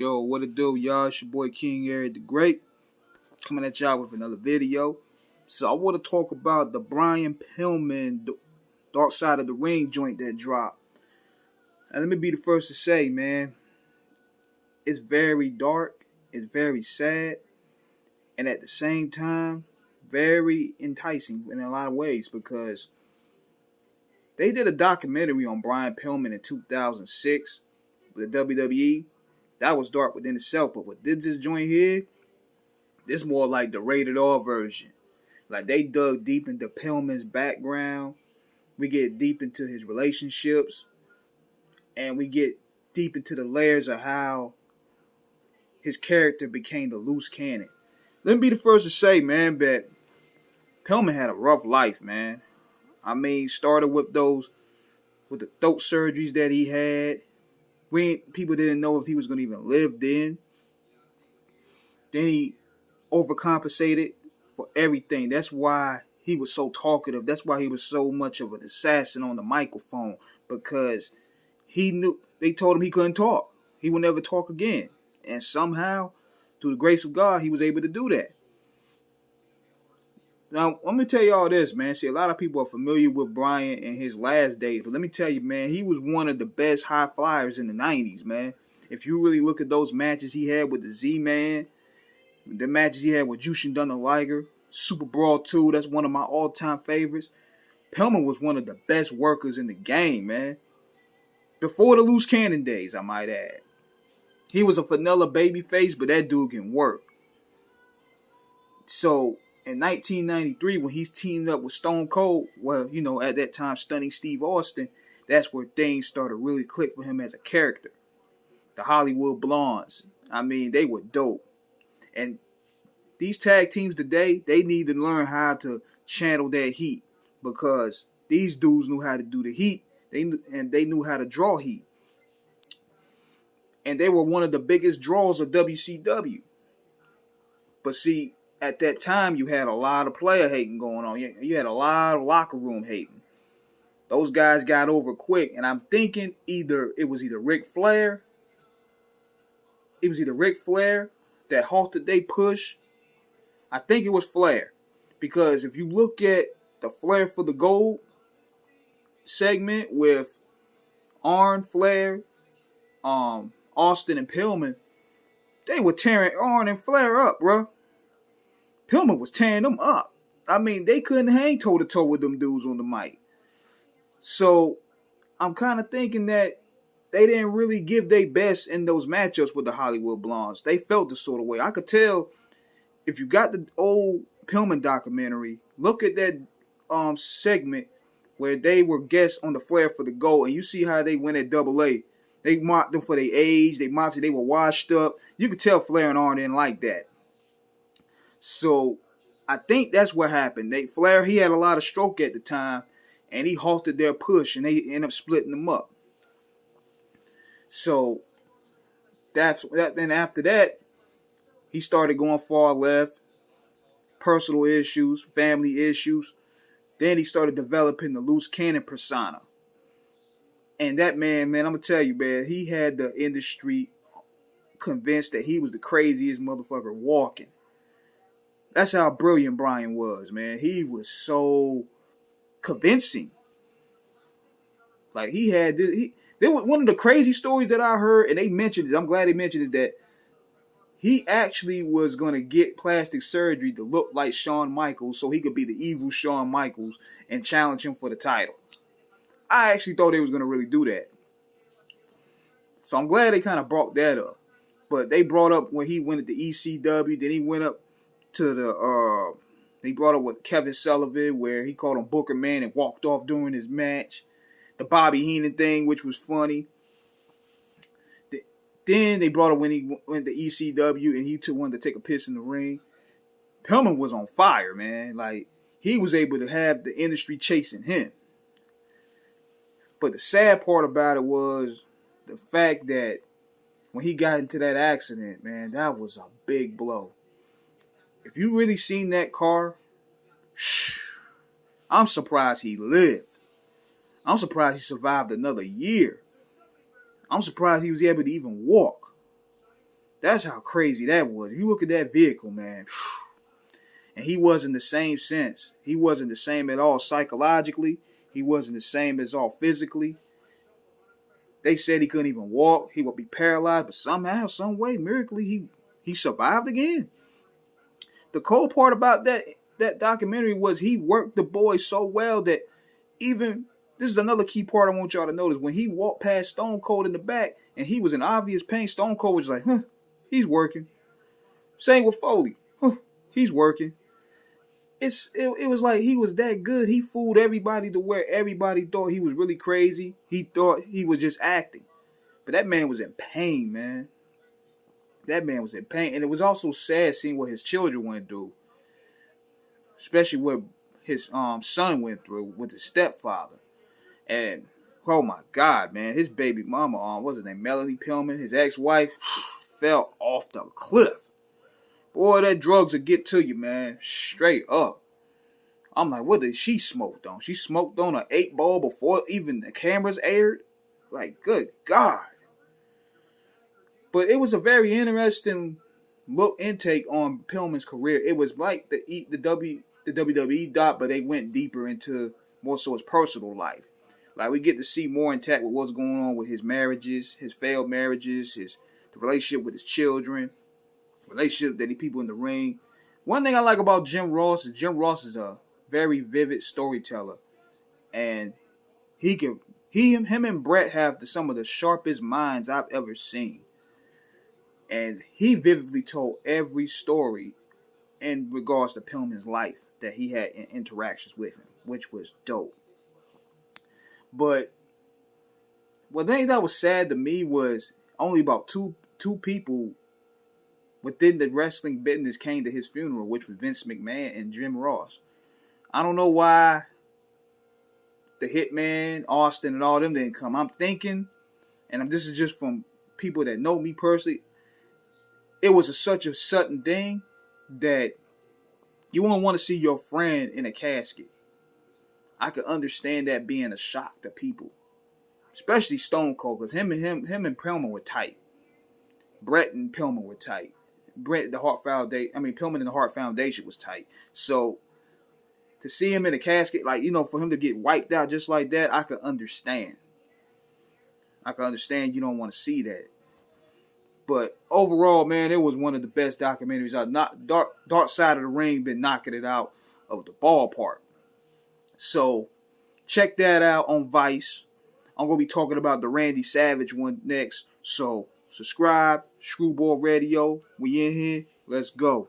Yo, what it do, y'all? It's your boy King Eric the Great, coming at y'all with another video. So I want to talk about the Brian Pillman Darkside of the Ring joint that dropped. And let me be the first to say, man, it's very dark, it's very sad, and at the same time, very enticing in a lot of ways because they did a documentary on Brian Pillman in 2006 with the WWE. That was dark within itself, but what did this joint here? This more like the rated R version. Like they dug deep into Pillman's background. We get deep into his relationships. And we get deep into the layers of how his character became the loose cannon. Let me be the first to say, man, that Pillman had a rough life, man. I mean, started with the throat surgeries that he had. People didn't know if he was going to even live then. Then he overcompensated for everything. That's why he was so talkative. That's why he was so much of an assassin on the microphone, because he knew they told him he couldn't talk. He would never talk again. And somehow, through the grace of God, he was able to do that. Now, let me tell you all this, man. See, a lot of people are familiar with Brian in his last days, but let me tell you, man, he was one of the best high flyers in the 90s, man. If you really look at those matches he had with the Z-Man, the matches he had with Jushin Thunder Liger, Super Brawl 2, that's one of my all-time favorites. Pillman was one of the best workers in the game, man. Before the loose cannon days, I might add. He was a vanilla babyface, but that dude can work. So, in 1993, when he's teamed up with Stone Cold, well, you know, at that time, Stunning Steve Austin, that's where things started really click for him as a character. The Hollywood Blondes, I mean, they were dope. And these tag teams today, they need to learn how to channel that heat, because these dudes knew how to do the heat, they knew how to draw heat. And they were one of the biggest draws of WCW. But see, at that time, you had a lot of player hating going on. You had a lot of locker room hating. Those guys got over quick, and I'm thinking it was either Ric Flair. It was either Ric Flair that halted they push. I think it was Flair, because if you look at the Flair for the Gold segment with Arn, Flair, Austin, and Pillman, they were tearing Arn and Flair up, bro. Pillman was tearing them up. I mean, they couldn't hang toe-to-toe with them dudes on the mic. So, I'm kind of thinking that they didn't really give their best in those matchups with the Hollywood Blondes. They felt the sort of way. I could tell, if you got the old Pillman documentary, look at that segment where they were guests on the Flair for the Gold, and you see how they went at Double A. They mocked them for their age. They mocked they were washed up. You could tell Flair and Arn didn't like that. So I think that's what happened. Flair, he had a lot of stroke at the time, and he halted their push, and they ended up splitting them up. So then after that, he started going far left, personal issues, family issues. Then he started developing the loose cannon persona. And that man, I'm going to tell you, man, he had the industry convinced that he was the craziest motherfucker walking. That's how brilliant Brian was, man. He was so convincing. Like, he had this. There was one of the crazy stories that I heard, and they mentioned it. I'm glad they mentioned it, that he actually was going to get plastic surgery to look like Shawn Michaels so he could be the evil Shawn Michaels and challenge him for the title. I actually thought they was going to really do that. So I'm glad they kind of brought that up. But they brought up when he went to ECW, then he went up to they brought up with Kevin Sullivan, where he called him Booker Man and walked off during his match. The Bobby Heenan thing, which was funny. Then they brought up when he went to ECW and he wanted to take a piss in the ring. Pillman was on fire, man. Like, he was able to have the industry chasing him. But the sad part about it was the fact that when he got into that accident, man, that was a big blow. If you really seen that car, I'm surprised he lived. I'm surprised he survived another year. I'm surprised he was able to even walk. That's how crazy that was. If you look at that vehicle, man, and he wasn't the same sense. He wasn't the same at all psychologically. He wasn't the same as all physically. They said he couldn't even walk. He would be paralyzed, but somehow, some way, miraculously, he survived again. The cool part about that documentary was he worked the boy so well that even this is another key part I want y'all to notice. When he walked past Stone Cold in the back and he was in obvious pain, Stone Cold was like, he's working. Same with Foley. He's working. It was like he was that good. He fooled everybody to where everybody thought he was really crazy. He thought he was just acting. But that man was in pain, man. That man was in pain. And it was also sad seeing what his children went through. Especially what his son went through with his stepfather. And, oh my God, man. His baby mama, what's her name? Melanie Pillman, his ex-wife, fell off the cliff. Boy, that drugs will get to you, man. Straight up. I'm like, what did she smoke on? She smoked on an 8-ball before even the cameras aired? Like, good God. But it was a very interesting look intake on Pillman's career. It was like the WWE doc, but they went deeper into more so his personal life. Like, we get to see more intact with what's going on with his marriages, his failed marriages, the relationship with his children, relationship that he people in the ring. One thing I like about Jim Ross is a very vivid storyteller, and him and Brett have some of the sharpest minds I've ever seen, and he vividly told every story in regards to Pillman's life that he had in interactions with him, which was dope. But one thing that was sad to me was only about two people within the wrestling business came to his funeral, which was Vince McMahon and Jim Ross. I don't know why the Hitman, Austin, and all them didn't come. I'm thinking, and this is just from people that know me personally, it was such a sudden thing that you won't want to see your friend in a casket. I could understand that being a shock to people, especially Stone Cold, because him and Pillman were tight. Brett and Pillman were tight. Pillman and the Hart Foundation was tight. So to see him in a casket, like, for him to get wiped out just like that, I could understand. You don't want to see that. But overall, man, it was one of the best documentaries out. Darkside of the Ring been knocking it out of the ballpark. So check that out on Vice. I'm going to be talking about the Randy Savage one next. So subscribe, Screwball Radio. We in here. Let's go.